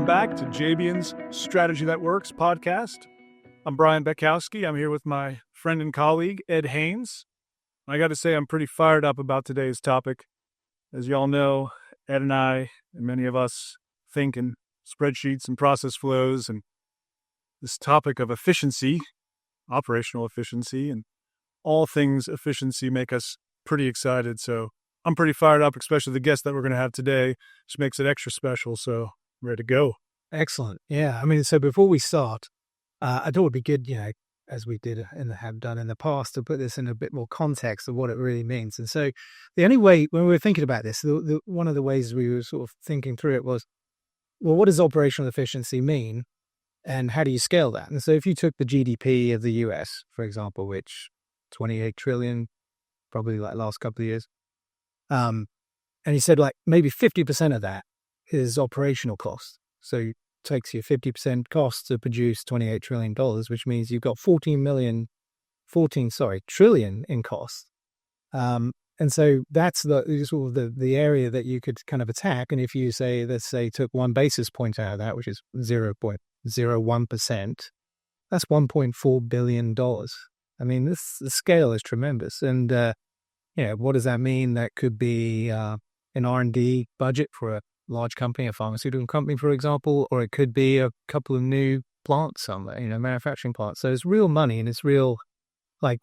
Welcome back to Jabian's Strategy That Works podcast. I'm Brian Betkowski. I'm here with my friend and colleague, Ed Haines. I got to say, I'm pretty fired up about today's topic. As y'all know, Ed and I, and many of us, think in spreadsheets and process flows, and this topic of efficiency, operational efficiency, and all things efficiency make us pretty excited. So I'm pretty fired up, especially the guest that we're going to have today, which makes it extra special. So I'm ready to go. Excellent. Yeah. I mean, so before we start, I thought it'd be good, as we did and have done in the past, to put this in a bit more context of what it really means. And so the only way, when we were thinking about this, one of the ways we were sort of thinking through it was, well, what does operational efficiency mean? And how do you scale that? And so if you took the GDP of the US, for example, which 28 trillion, probably like last couple of years, and you said like maybe 50% of that is operational cost. So it takes you 50% cost to produce $28 trillion, which means you've got 14 trillion in cost. And so that's the area that you could kind of attack. And if you say, let's say, took 1 basis point out of that, which is 0.01%, that's $1.4 billion. I mean, the scale is tremendous. And, what does that mean? That could be an R&D budget for a large company, a pharmaceutical company, for example, or it could be a couple of new plants somewhere, manufacturing plants. So it's real money, and it's real,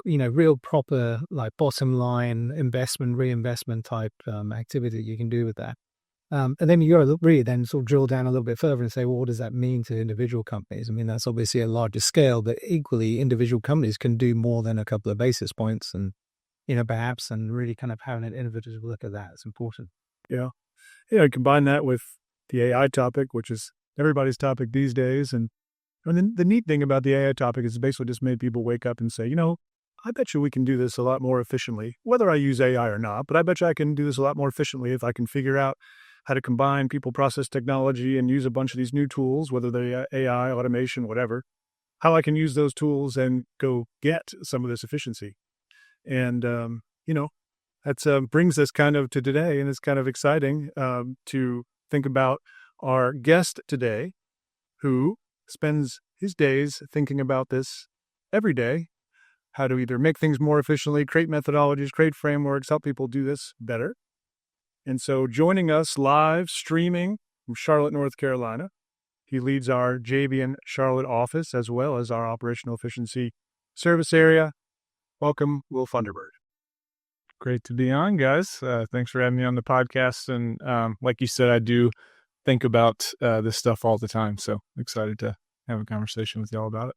real proper, bottom line investment, reinvestment type activity that you can do with that. And then you got to really then sort of drill down a little bit further and say, well, what does that mean to individual companies? I mean, that's obviously a larger scale, but equally individual companies can do more than a couple of basis points, and perhaps, and really kind of having an innovative look at that is important. Yeah. Combine that with the AI topic, which is everybody's topic these days. And then the neat thing about the AI topic is it basically just made people wake up and say, I bet you we can do this a lot more efficiently, whether I use AI or not, but I bet you I can do this a lot more efficiently if I can figure out how to combine people, process technology, and use a bunch of these new tools, whether they're AI, automation, whatever, how I can use those tools and go get some of this efficiency. And, that brings us kind of to today, and it's kind of exciting to think about our guest today, who spends his days thinking about this every day, how to either make things more efficiently, create methodologies, create frameworks, help people do this better. And so joining us live streaming from Charlotte, North Carolina, he leads our Jabian Charlotte office as well as our operational efficiency service area. Welcome, Will Funderburg. Great to be on, guys. Thanks for having me on the podcast. And like you said, I do think about this stuff all the time. So excited to have a conversation with y'all about it.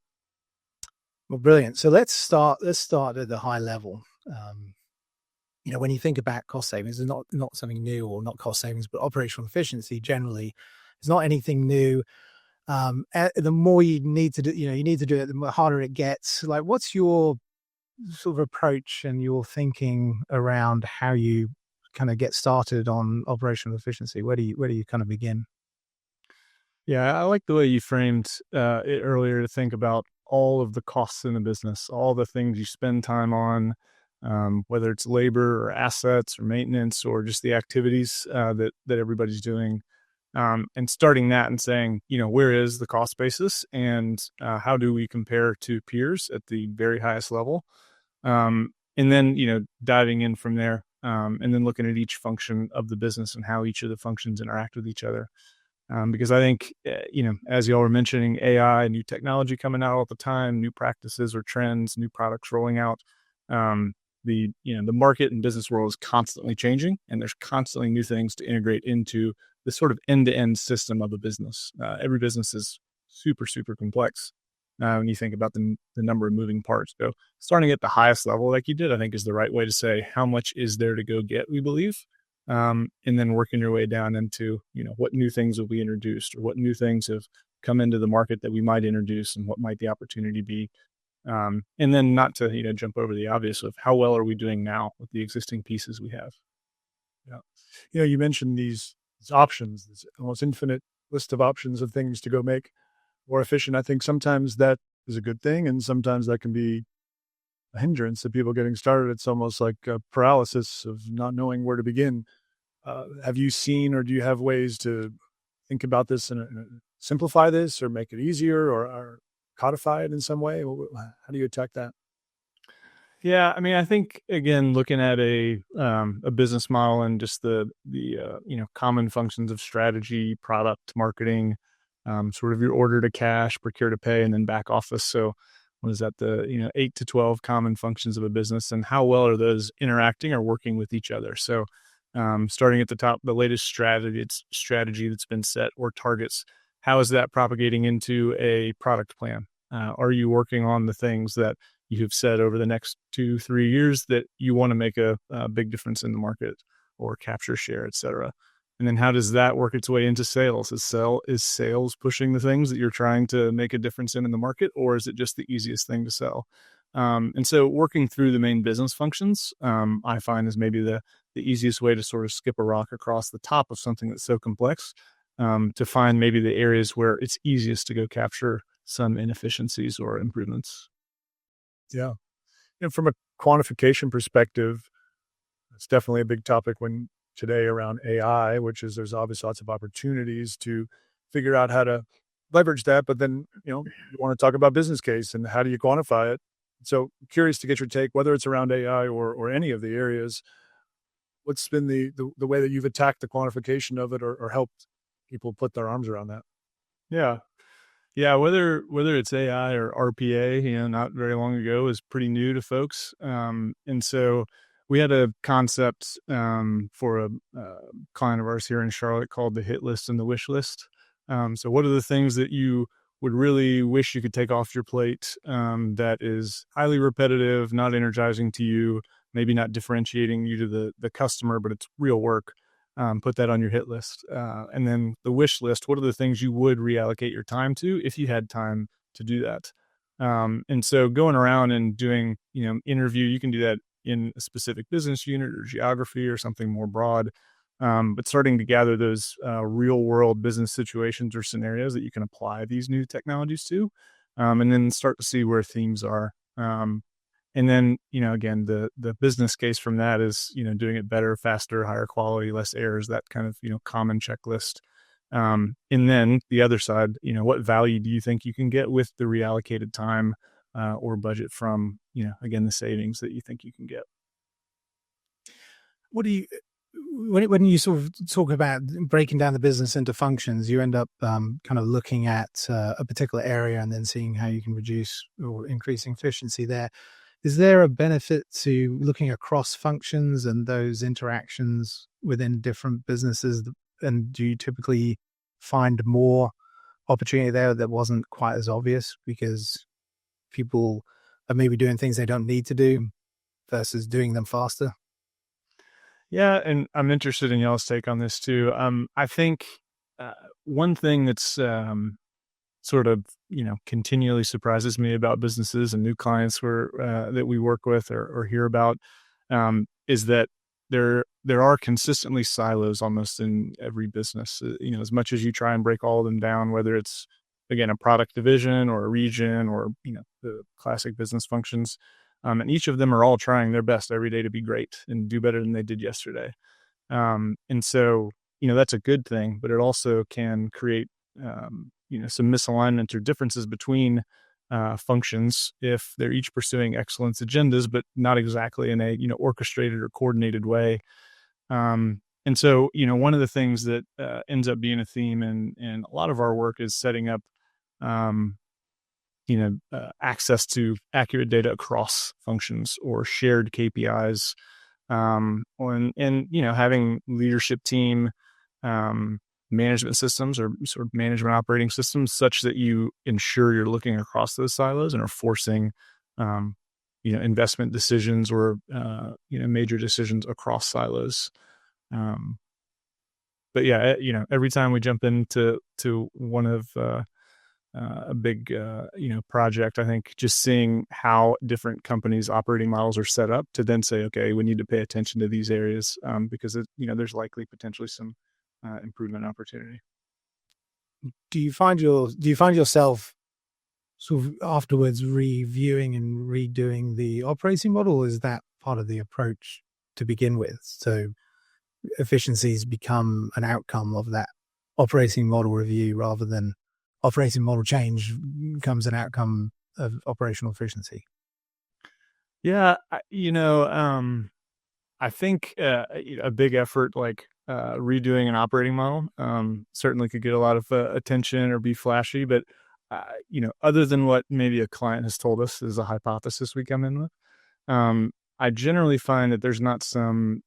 Well, brilliant. So let's start at the high level. When you think about cost savings, it's not something new, or not cost savings, but operational efficiency generally is not anything new. The more you need to do, you need to do it, the harder it gets. Like, what's your sort of approach and your thinking around how you kind of get started on operational efficiency? Where do you kind of begin? Yeah, I like the way you framed it earlier, to think about all of the costs in the business, all the things you spend time on, whether it's labor or assets or maintenance or just the activities that everybody's doing, and starting that and saying, where is the cost basis, and how do we compare to peers at the very highest level? And then, diving in from there, and then looking at each function of the business and how each of the functions interact with each other. Because I think, as y'all were mentioning, AI, new technology coming out all the time, new practices or trends, new products rolling out. The market and business world is constantly changing, and there's constantly new things to integrate into this sort of end-to-end system of a business. Every business is super, super complex when you think about the number of moving parts. So starting at the highest level, like you did, I think is the right way to say how much is there to go get, we believe. And then working your way down into, what new things will be introduced, or what new things have come into the market that we might introduce, and what might the opportunity be. And then not to, jump over the obvious of how well are we doing now with the existing pieces we have. Yeah. You mentioned these options, this almost infinite list of options of things to go make more efficient. I think sometimes that is a good thing, and sometimes that can be a hindrance to people getting started. It's almost like a paralysis of not knowing where to begin. Have you seen, or do you have ways to think about this in a simplify this or make it easier or codify it in some way? How do you attack that? Yeah, I mean, I think again, looking at a business model and just the common functions of strategy, product, marketing, sort of your order to cash, procure to pay, and then back office. So, what is that? The 8 to 12 common functions of a business, and how well are those interacting or working with each other? So, starting at the top, the latest strategy that's been set or targets. How is that propagating into a product plan? Are you working on the things that you have said over the next 2-3 years that you want to make a big difference in the market or capture share, et cetera? And then how does that work its way into sales? Is sales pushing the things that you're trying to make a difference in the market, or is it just the easiest thing to sell? And so working through the main business functions, I find is maybe the easiest way to sort of skip a rock across the top of something that's so complex, to find maybe the areas where it's easiest to go capture some inefficiencies or improvements. Yeah. And from a quantification perspective, it's definitely a big topic today around AI, which is there's obviously lots of opportunities to figure out how to leverage that. But then, you want to talk about business case and how do you quantify it? So curious to get your take, whether it's around AI or any of the areas. What's been the way that you've attacked the quantification of it or helped people put their arms around that? Yeah. Yeah, whether it's AI or RPA, not very long ago, is pretty new to folks. And so we had a concept for a client of ours here in Charlotte called the hit list and the wish list. So what are the things that you would really wish you could take off your plate, that is highly repetitive, not energizing to you, maybe not differentiating you to the customer, but it's real work. Put that on your hit list. And then the wish list, what are the things you would reallocate your time to if you had time to do that? And so going around and doing, interview, you can do that in a specific business unit or geography or something more broad. But starting to gather those real world business situations or scenarios that you can apply these new technologies to, and then start to see where themes are. And then, again, the business case from that is, doing it better, faster, higher quality, less errors, that kind of, common checklist. And then the other side, what value do you think you can get with the reallocated time or budget from, again, the savings that you think you can get? What do you, when you sort of talk about breaking down the business into functions, you end up kind of looking at a particular area and then seeing how you can reduce or increasing efficiency there. Is there a benefit to looking across functions and those interactions within different businesses? And do you typically find more opportunity there that wasn't quite as obvious because people are maybe doing things they don't need to do versus doing them faster? Yeah, and I'm interested in y'all's take on this too. I think one thing that's sort of, continually surprises me about businesses and new clients that we work with or hear about, is that there are consistently silos almost in every business. As much as you try and break all of them down, whether it's, again, a product division or a region or, the classic business functions, and each of them are all trying their best every day to be great and do better than they did yesterday. And so, that's a good thing, but it also can create, some misalignment or differences between functions if they're each pursuing excellence agendas, but not exactly in a, orchestrated or coordinated way. And so, one of the things that ends up being a theme in a lot of our work is setting up, access to accurate data across functions or shared KPIs, and having leadership team, management systems or sort of management operating systems such that you ensure you're looking across those silos and are forcing, investment decisions or, major decisions across silos. But yeah, every time we jump into one of a big, project, I think just seeing how different companies' operating models are set up to then say, okay, we need to pay attention to these areas, because there's likely potentially some improvement opportunity. Do you find yourself sort of afterwards reviewing and redoing the operating model? Or is that part of the approach to begin with? So efficiencies become an outcome of that operating model review rather than operating model change comes an outcome of operational efficiency? Yeah, I think a big effort like redoing an operating model certainly could get a lot of attention or be flashy, but other than what maybe a client has told us is a hypothesis we come in with, I generally find that there's not some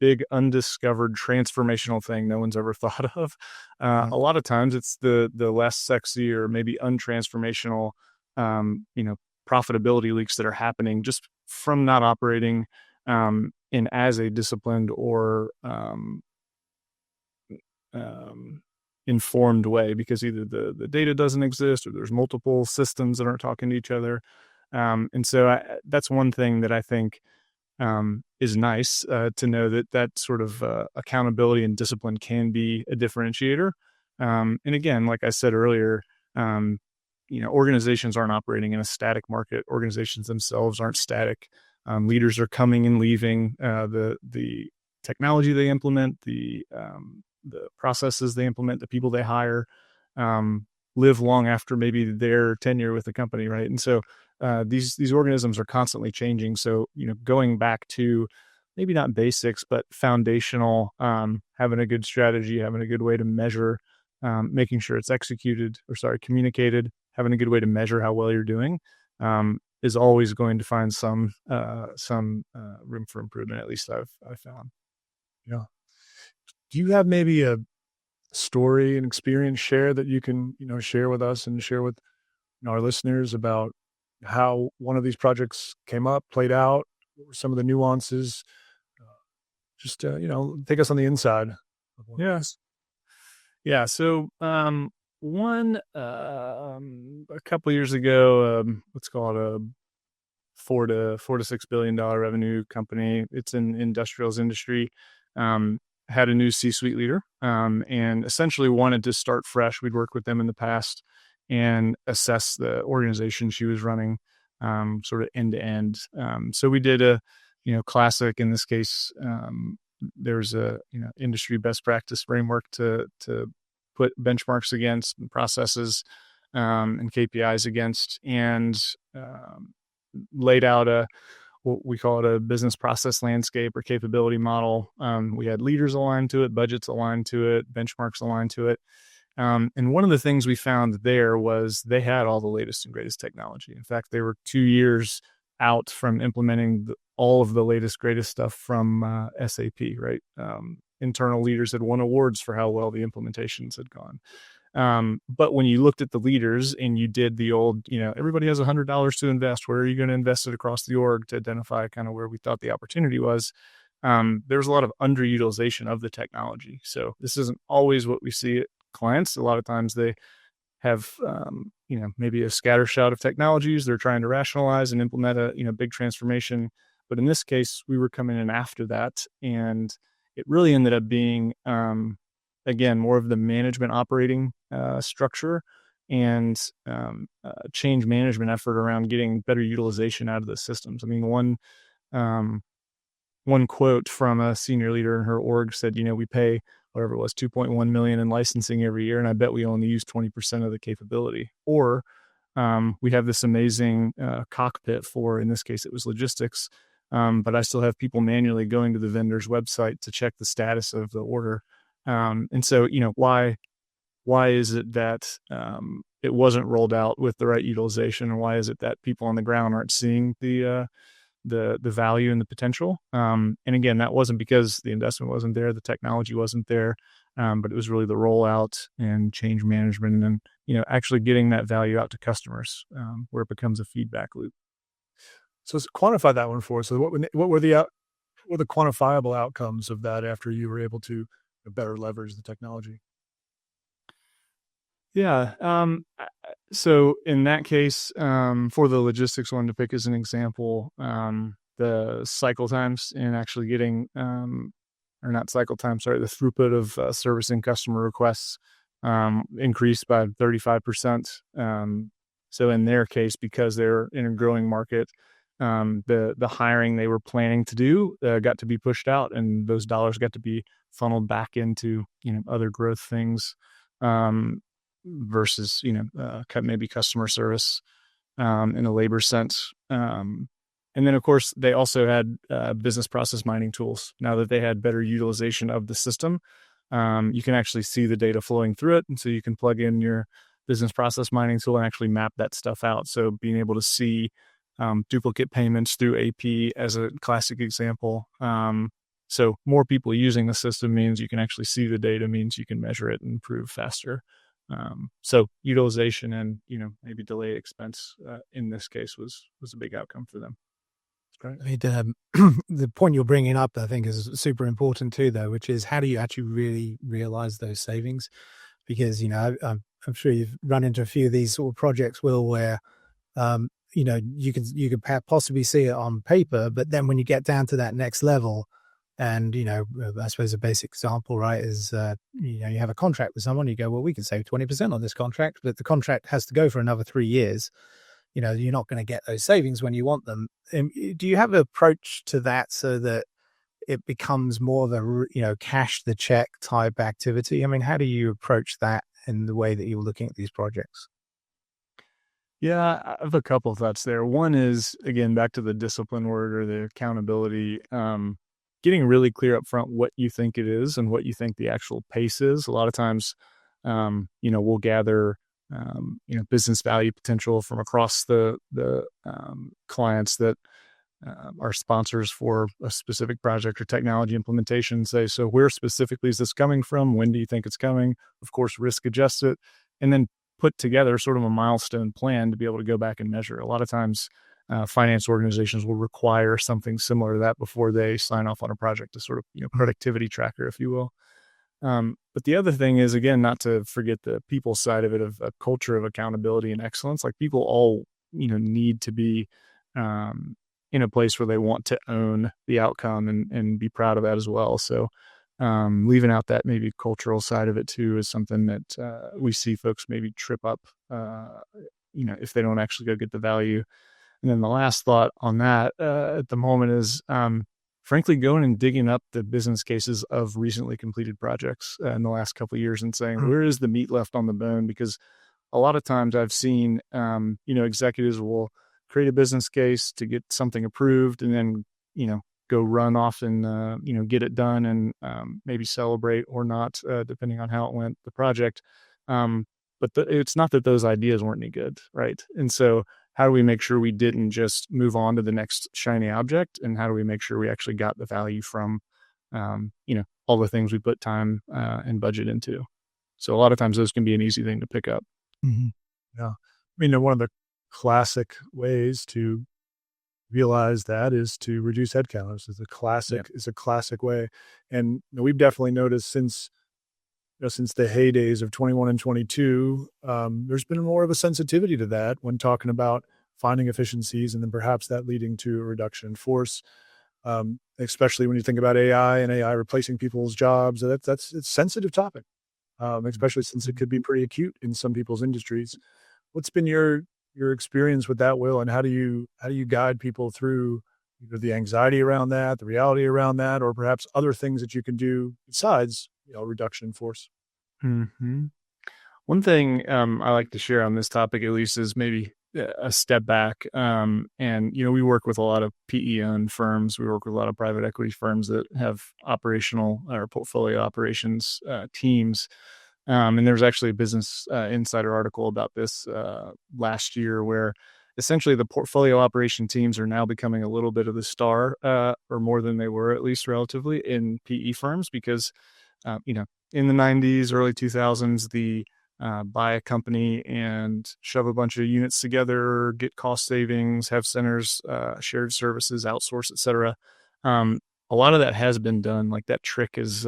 big undiscovered transformational thing no one's ever thought of. A lot of times it's the less sexy or maybe untransformational, profitability leaks that are happening just from not operating in as a disciplined or informed way, because either the data doesn't exist or there's multiple systems that aren't talking to each other. And so that's one thing that I think is nice to know that sort of accountability and discipline can be a differentiator. And again, like I said earlier, organizations aren't operating in a static market. Organizations themselves aren't static. Leaders are coming and leaving. The technology they implement, the processes they implement, the people they hire, live long after maybe their tenure with the company, right? And so these organisms are constantly changing. So going back to maybe not basics, but foundational, having a good strategy, having a good way to measure, making sure it's communicated, having a good way to measure how well you're doing, is always going to find some room for improvement. At least I've found. Yeah. Do you have maybe a story and experience share that you can share with us and share with our listeners about how one of these projects came up, played out, what were some of the nuances? Just take us on the inside of one. Yes. Yeah. So one a couple years ago, let's call it a $4 to $6 billion revenue company. It's in industrials industry. Had a new C-suite leader, and essentially wanted to start fresh. We'd worked with them in the past and assess the organization she was running, sort of end to end. So we did a, classic, in this case, there's a, industry best practice framework to put benchmarks against, and processes, and KPIs against, and laid out what we call it a business process landscape or capability model. We had leaders aligned to it, budgets aligned to it, benchmarks aligned to it. And one of the things we found there was they had all the latest and greatest technology. In fact, they were 2 years out from implementing all of the latest, greatest stuff from SAP, right? Internal leaders had won awards for how well the implementations had gone. But when you looked at the leaders and you did the old, everybody has $100 to invest. Where are you going to invest it across the org to identify kind of where we thought the opportunity was? There was a lot of underutilization of the technology. So this isn't always what we see at clients. A lot of times they have, maybe a scattershot of technologies they're trying to rationalize and implement a, big transformation. But in this case, we were coming in after that, and it really ended up being, again, more of the management operating structure and change management effort around getting better utilization out of the systems. I mean, one quote from a senior leader in her org said, we pay whatever it was, 2.1 million in licensing every year, and I bet we only use 20% of the capability. Or we have this amazing cockpit for, in this case, it was logistics, but I still have people manually going to the vendor's website to check the status of the order. And so, why is it that it wasn't rolled out with the right utilization, and why is it that people on the ground aren't seeing the value and the potential? And again, that wasn't because the investment wasn't there, the technology wasn't there, but it was really the rollout and change management, and actually getting that value out to customers, where it becomes a feedback loop. So let's quantify that one for us. So what were the quantifiable outcomes of that after you were able to better leverage the technology? Yeah. So in that case, for the logistics one to pick as an example, the cycle times in actually getting, or not cycle time, sorry, the throughput of servicing customer requests increased by 35%. So in their case, because they're in a growing market, the hiring they were planning to do got to be pushed out, and those dollars got to be funneled back into other growth things. versus, maybe customer service in a labor sense. And then, of course, they also had business process mining tools. Now that they had better utilization of the system, you can actually see the data flowing through it. And so you can plug in your business process mining tool and actually map that stuff out. So being able to see duplicate payments through AP as a classic example. So more people using the system means you can actually see the data, means you can measure it and improve faster. So utilization and, maybe delay expense in this case was a big outcome for them. Great. The point you're bringing up, I think, is super important too, though, which is how do you actually really realize those savings? Because, I'm sure you've run into a few of these sort of projects, Will, where, you could possibly see it on paper, but then when you get down to that next level, and, I suppose a basic example, right, is, you have a contract with someone, you go, well, we can save 20% on this contract, but the contract has to go for another 3 years. You're not going to get those savings when you want them. Do you have an approach to that so that it becomes more of a, cash the check type activity? I mean, how do you approach that in the way that you're looking at these projects? Yeah, I have a couple of thoughts there. One is, again, back to the discipline word or the accountability, getting really clear up front what you think it is and what you think the actual pace is. A lot of times, we'll gather business value potential from across the clients that are sponsors for a specific project or technology implementation. Say, so where specifically is this coming from? When do you think it's coming? Of course, risk adjust it, and then put together sort of a milestone plan to be able to go back and measure. A lot of times, finance organizations will require something similar to that before they sign off on a project, a sort of productivity tracker, if you will. But the other thing is, again, not to forget the people side of it, of a culture of accountability and excellence. Like people all, need to be in a place where they want to own the outcome and be proud of that as well. So leaving out that maybe cultural side of it too is something that we see folks maybe trip up, if they don't actually go get the value. And then the last thought on that at the moment is, frankly, going and digging up the business cases of recently completed projects in the last couple of years and saying, where is the meat left on the bone? Because a lot of times I've seen, executives will create a business case to get something approved and then, go run off and, get it done and maybe celebrate or not, depending on how it went, the project. But it's not that those ideas weren't any good, right? And so how do we make sure we didn't just move on to the next shiny object? And how do we make sure we actually got the value from, all the things we put time and budget into? So a lot of times those can be an easy thing to pick up. Mm-hmm. Yeah. I mean, one of the classic ways to realize that is to reduce headcount. This is a classic way. And we've definitely noticed since the heydays of 21 and 22, there's been more of a sensitivity to that when talking about finding efficiencies and then perhaps that leading to a reduction in force, especially when you think about AI and AI replacing people's jobs. It's a sensitive topic, especially since it could be pretty acute in some people's industries. What's been your experience with that, Will, and how do you guide people through either the anxiety around that, the reality around that, or perhaps other things that you can do besides reduction in force? Mm-hmm. One thing I like to share on this topic, at least, is maybe a step back. And we work with a lot of PE-owned firms. We work with a lot of private equity firms that have operational or portfolio operations teams. And there's actually a Business Insider article about this last year, where essentially the portfolio operation teams are now becoming a little bit of the star, or more than they were, at least relatively, in PE firms, because in the 90s, early 2000s, the buy a company and shove a bunch of units together, get cost savings, have centers, shared services, outsource, et cetera. A lot of that has been done. Like that trick is,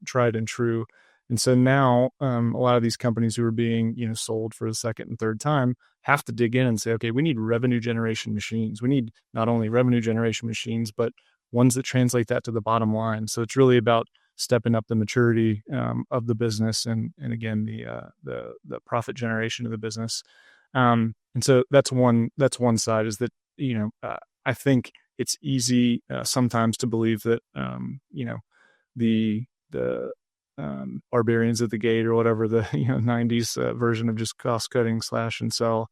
tried and true. And so now a lot of these companies who are being, sold for the second and third time have to dig in and say, okay, we need revenue generation machines. We need not only revenue generation machines, but ones that translate that to the bottom line. So it's really about stepping up the maturity of the business and again the profit generation of the business. And so that's one side, is that I think it's easy sometimes to believe that the barbarians at the gate or whatever the 90s version of just cost cutting slash and sell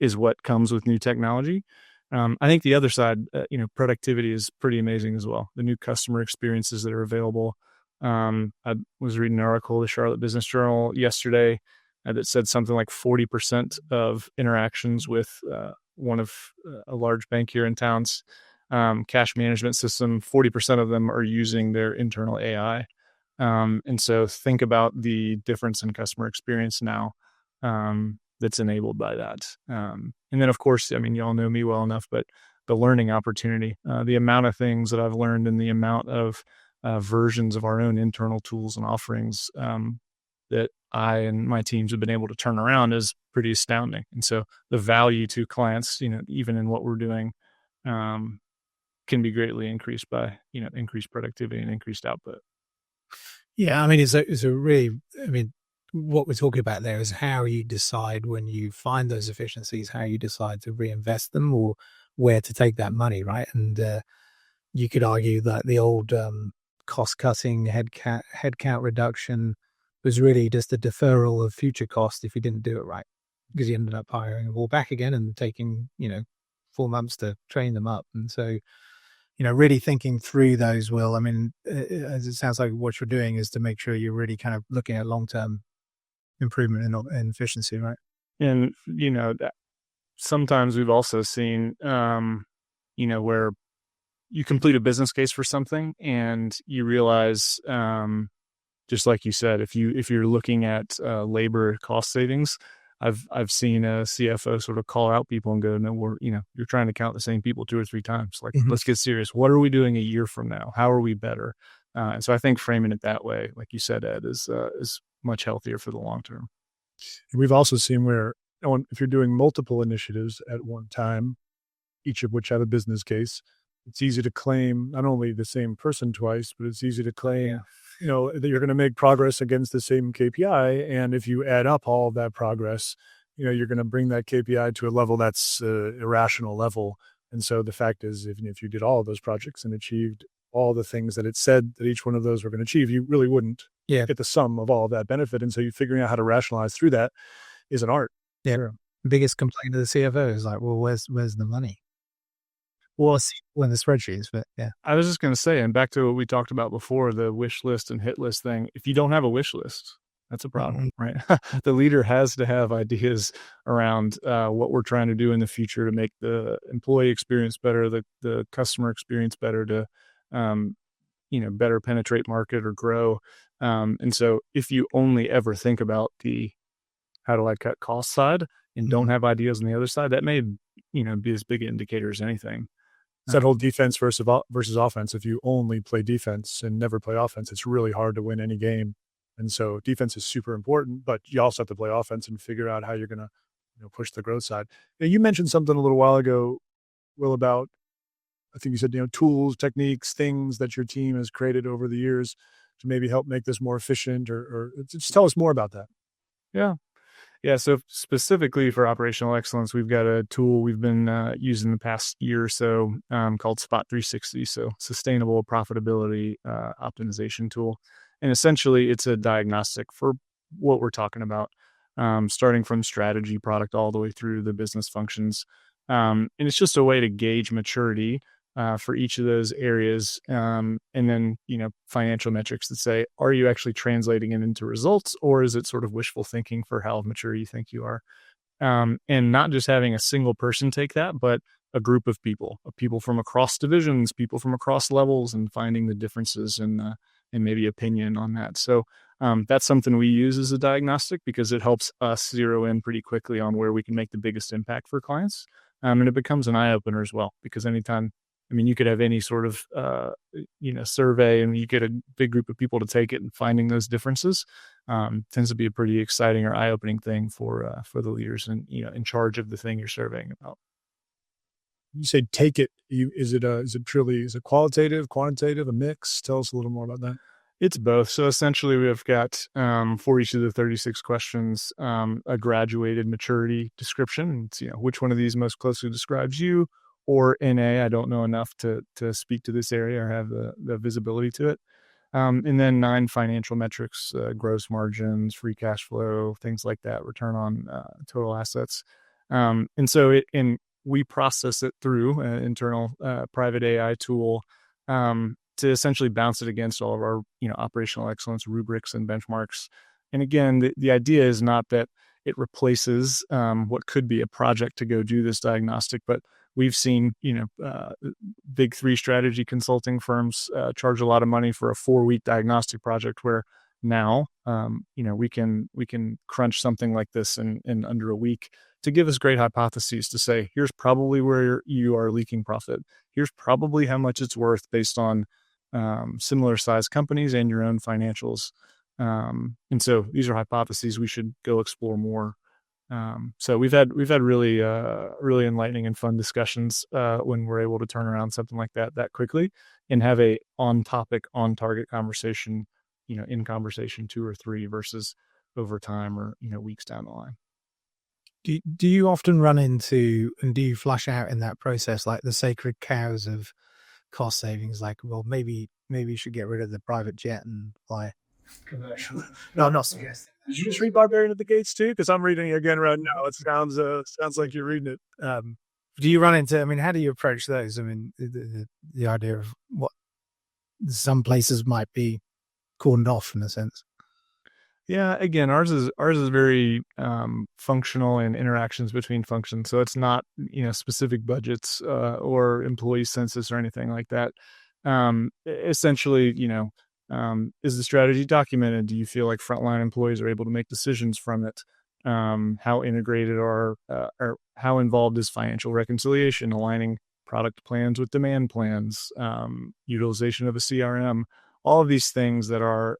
is what comes with new technology. I think the other side, productivity is pretty amazing as well. The new customer experiences that are available. I was reading an article, the Charlotte Business Journal yesterday, that said something like 40% of interactions with one of a large bank here in town's cash management system, 40% of them are using their internal AI. And so think about the difference in customer experience now that's enabled by that. And then, of course, I mean, y'all know me well enough, but the learning opportunity, the amount of things that I've learned and the amount of versions of our own internal tools and offerings that I and my teams have been able to turn around is pretty astounding. And so the value to clients, even in what we're doing, can be greatly increased by, increased productivity and increased output. Yeah, I mean, it's a really, I mean, what we're talking about there is how you decide when you find those efficiencies, how you decide to reinvest them or where to take that money, right? And you could argue that the old cost-cutting, headcount reduction was really just a deferral of future cost if you didn't do it right, because you ended up hiring them all back again and taking, 4 months to train them up. And so, really thinking through those, Will, I mean, as it sounds like what you're doing is to make sure you're really kind of looking at long-term improvement in efficiency, right? And, sometimes we've also seen, where you complete a business case for something and you realize, just like you said, if you're looking at labor cost savings, I've seen a CFO sort of call out people and go, no, you're trying to count the same people 2 or 3 times. Like, let's get serious. What are we doing a year from now? How are we better? And so I think framing it that way, like you said, Ed, is much healthier for the long term. We've also seen where if you're doing multiple initiatives at one time, each of which have a business case, it's easy to claim not only the same person twice, but it's easy to claim, that you're going to make progress against the same KPI. And if you add up all of that progress, you're going to bring that KPI to a level that's irrational level. And so the fact is, if you did all of those projects and achieved all the things that it said that each one of those were going to achieve, you really wouldn't get the sum of all of that benefit. And so you figuring out how to rationalize through that is an art. Yeah. Sure. Biggest complaint of the CFO is like, well, where's the money? Well, in the spreadsheets, but yeah. I was just going to say, and back to what we talked about before, the wish list and hit list thing. If you don't have a wish list, that's a problem, right? The leader has to have ideas around what we're trying to do in the future to make the employee experience better, the customer experience better, to better penetrate market or grow. And so if you only ever think about the how do I cut cost side and don't have ideas on the other side, that may be as big an indicator as anything. It's that whole defense versus offense. If you only play defense and never play offense, it's really hard to win any game. And so defense is super important, but you also have to play offense and figure out how you're going to push the growth side. Now, you mentioned something a little while ago, Will, about, I think you said, tools, techniques, things that your team has created over the years to maybe help make this more efficient, or just tell us more about that. Yeah. So specifically for operational excellence, we've got a tool we've been using the past year or so called Spot 360. So sustainable profitability optimization tool. And essentially it's a diagnostic for what we're talking about, starting from strategy, product, all the way through the business functions. And it's just a way to gauge maturity for each of those areas. And then, financial metrics that say, are you actually translating it into results, or is it sort of wishful thinking for how mature you think you are? And not just having a single person take that, but a group of people from across divisions, people from across levels, and finding the differences and maybe opinion on that. So that's something we use as a diagnostic because it helps us zero in pretty quickly on where we can make the biggest impact for clients. And it becomes an eye opener as well, because anytime, you could have any sort of, survey and you get a big group of people to take it, and finding those differences tends to be a pretty exciting or eye-opening thing for the leaders and, in charge of the thing you're surveying about. You say take it. Is it qualitative, quantitative, a mix? Tell us a little more about that. It's both. So essentially we've got, for each of the 36 questions, a graduated maturity description. It's, which one of these most closely describes you, or NA, I don't know enough to speak to this area or have the visibility to it. And then 9 financial metrics, gross margins, free cash flow, things like that, return on total assets. And we process it through an internal private AI tool to essentially bounce it against all of our operational excellence rubrics and benchmarks. And again, the idea is not that it replaces what could be a project to go do this diagnostic, but we've seen big 3 strategy consulting firms charge a lot of money for a 4-week diagnostic project, where now we can crunch something like this in under a week to give us great hypotheses to say, here's probably where you are leaking profit. Here's probably how much it's worth based on similar size companies and your own financials. And so these are hypotheses we should go explore more. So we've had really really enlightening and fun discussions when we're able to turn around something like that quickly and have a on topic, on target conversation, in conversation 2 or 3 versus over time or weeks down the line. Do you often run into, and do you flush out in that process like the sacred cows of cost savings? Like, well, maybe you should get rid of the private jet and fly commercial. No, I'm not suggesting. Did you just read Barbarian at the Gates too? Because I'm reading it again right now. It sounds like you're reading it. Do you run into? I mean, how do you approach those? I mean, the idea of what some places might be cordoned off in a sense. Yeah, again, ours is very functional and interactions between functions. So it's not specific budgets or employee census or anything like that. Essentially, is the strategy documented? Do you feel like frontline employees are able to make decisions from it? How integrated or how involved is financial reconciliation, aligning product plans with demand plans, utilization of a CRM, all of these things that are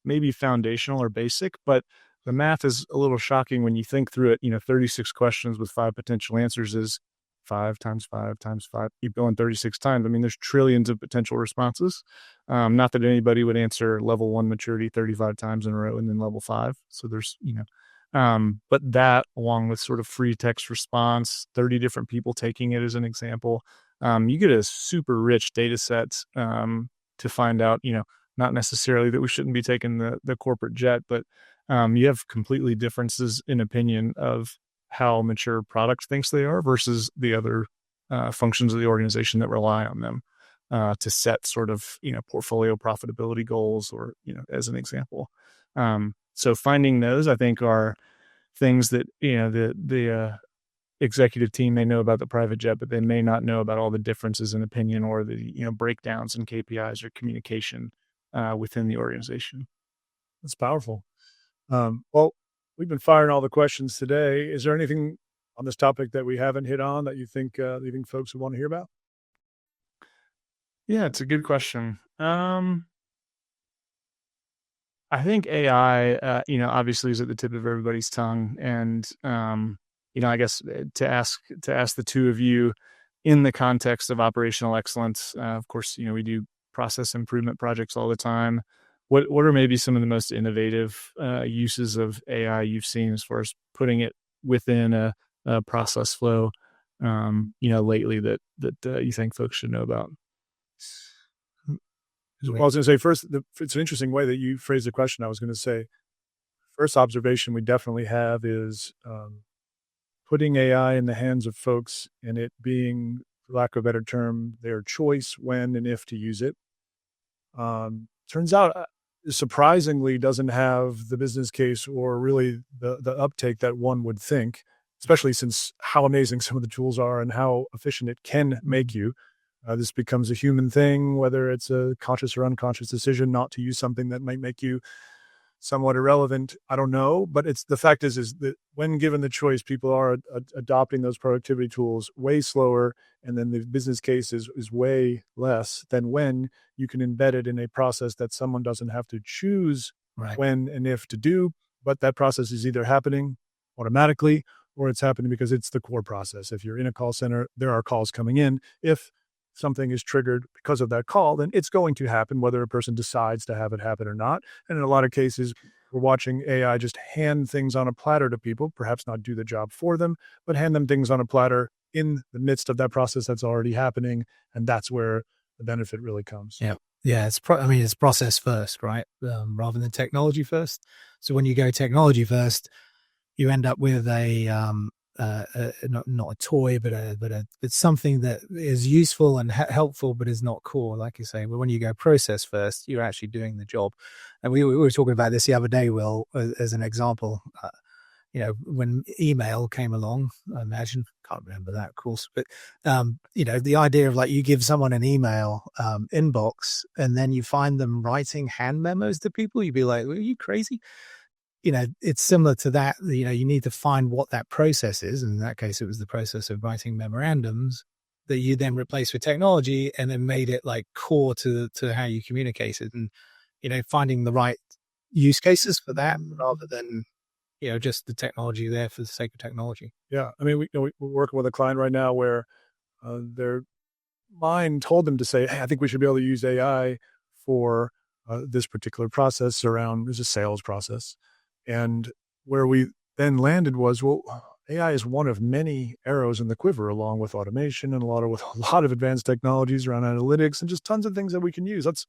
maybe foundational or basic, but the math is a little shocking when you think through it. 36 questions with 5 potential answers is 5 times 5 times 5. Keep going 36 times. I mean, there's trillions of potential responses. Not that anybody would answer level 1 maturity 35 times in a row and then level 5. So there's, but that along with sort of free text response, 30 different people taking it as an example, you get a super rich data set to find out, not necessarily that we shouldn't be taking the corporate jet, but you have completely differences in opinion of how mature product thinks they are versus the other functions of the organization that rely on them to set sort of, portfolio profitability goals or, as an example. So finding those, I think, are things that, the executive team may know about the private jet, but they may not know about all the differences in opinion or the, breakdowns in KPIs or communication within the organization. That's powerful. Well, we've been firing all the questions today. Is there anything on this topic that we haven't hit on that you think folks would want to hear about? Yeah, it's a good question. I think AI, obviously is at the tip of everybody's tongue. And, I guess to ask the two of you in the context of operational excellence, of course, we do process improvement projects all the time. What are maybe some of the most innovative uses of AI you've seen as far as putting it within a process flow, lately that you think folks should know about? Well, I was going to say first, it's an interesting way that you phrased the question. I was going to say, first observation we definitely have is putting AI in the hands of folks and it being, for lack of a better term, their choice when and if to use it. Turns out, surprisingly, doesn't have the business case or really the uptake that one would think, especially since how amazing some of the tools are and how efficient it can make you. This becomes a human thing, whether it's a conscious or unconscious decision not to use something that might make you somewhat irrelevant. I don't know, but the fact is that when given the choice, people are adopting those productivity tools way slower, and then the business case is way less than when you can embed it in a process that someone doesn't have to choose when and if to do, but that process is either happening automatically or it's happening because it's the core process. If you're in a call center, there are calls coming in. If something is triggered because of that call, then it's going to happen, whether a person decides to have it happen or not. And in a lot of cases, we're watching AI just hand things on a platter to people, perhaps not do the job for them, but hand them things on a platter in the midst of that process that's already happening. And that's where the benefit really comes. Yeah. Yeah, it's process first, right? Rather than technology first. So when you go technology first, you end up with not a toy, but it's something that is useful and helpful, but is not core, like you say. But when you go process first, you're actually doing the job. And we were talking about this the other day, Will, as an example. When email came along, I imagine, can't remember that, of course, but, the idea of like you give someone an email inbox and then you find them writing hand memos to people, you'd be like, are you crazy? It's similar to that. You need to find what that process is. And in that case, it was the process of writing memorandums that you then replaced with technology and then made it like core to how you communicated, and, finding the right use cases for that rather than, just the technology there for the sake of technology. Yeah. I mean, we're working with a client right now where their mind told them to say, hey, I think we should be able to use AI for this particular process around, there's a sales process. And where we then landed was, well, AI is one of many arrows in the quiver, along with automation and a lot of advanced technologies around analytics and just tons of things that we can use. Let's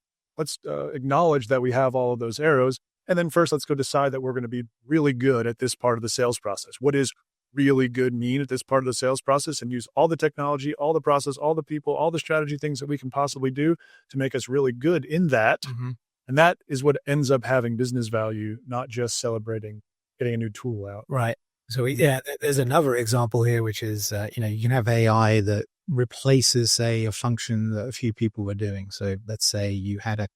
acknowledge that we have all of those arrows. And then first, let's go decide that we're going to be really good at this part of the sales process. What does really good mean at this part of the sales process? And use all the technology, all the process, all the people, all the strategy things that we can possibly do to make us really good in that. Mm-hmm. And that is what ends up having business value, not just celebrating getting a new tool out. Right. So there's another example here, which is, you can have AI that replaces, say, a function that a few people were doing. So let's say you had a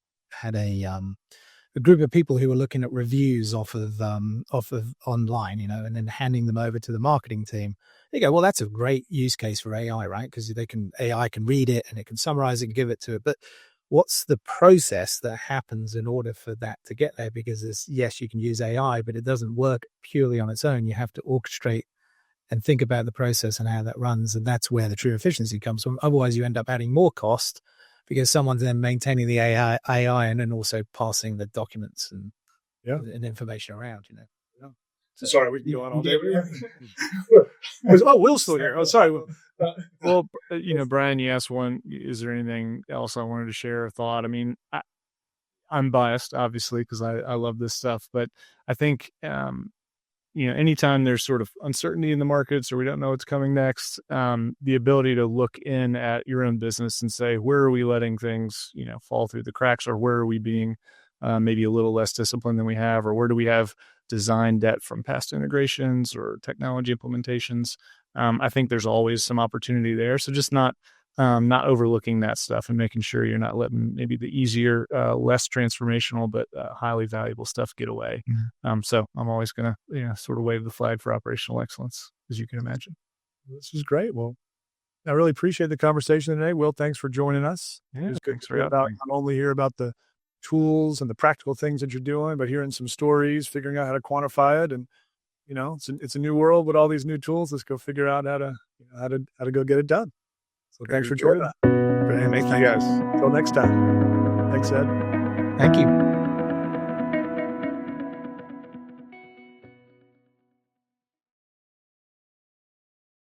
group of people who were looking at reviews off of online, and then handing them over to the marketing team. They go, well, that's a great use case for AI, right? Because AI can read it and it can summarize it and give it to it. But what's the process that happens in order for that to get there? Because yes, you can use AI, but it doesn't work purely on its own. You have to orchestrate and think about the process and how that runs. And that's where the true efficiency comes from. Otherwise, you end up adding more cost because someone's then maintaining the AI and then also passing the documents and information around, Yeah. Sorry, we can go on all day. Will's still here. Oh, sorry. Well, Brian, you asked one, is there anything else I wanted to share a thought? I mean, I'm biased, obviously, because I love this stuff, but I think, anytime there's sort of uncertainty in the markets or we don't know what's coming next, the ability to look in at your own business and say, where are we letting things, fall through the cracks, or where are we being maybe a little less disciplined than we have, or where do we have design debt from past integrations or technology implementations? I think there's always some opportunity there. So just not overlooking that stuff and making sure you're not letting maybe the easier, less transformational, but highly valuable stuff get away. Mm-hmm. So I'm always going to, sort of wave the flag for operational excellence, as you can imagine. This is great. Well, I really appreciate the conversation today. Will, thanks for joining us. Yeah, it was good to not only hear about the tools and the practical things that you're doing, but hearing some stories, figuring out how to quantify it. And, it's a new world with all these new tools. Let's go figure out how to go get it done. So thanks for joining us. Thank you guys. Until next time. Thanks, Ed. Thank you.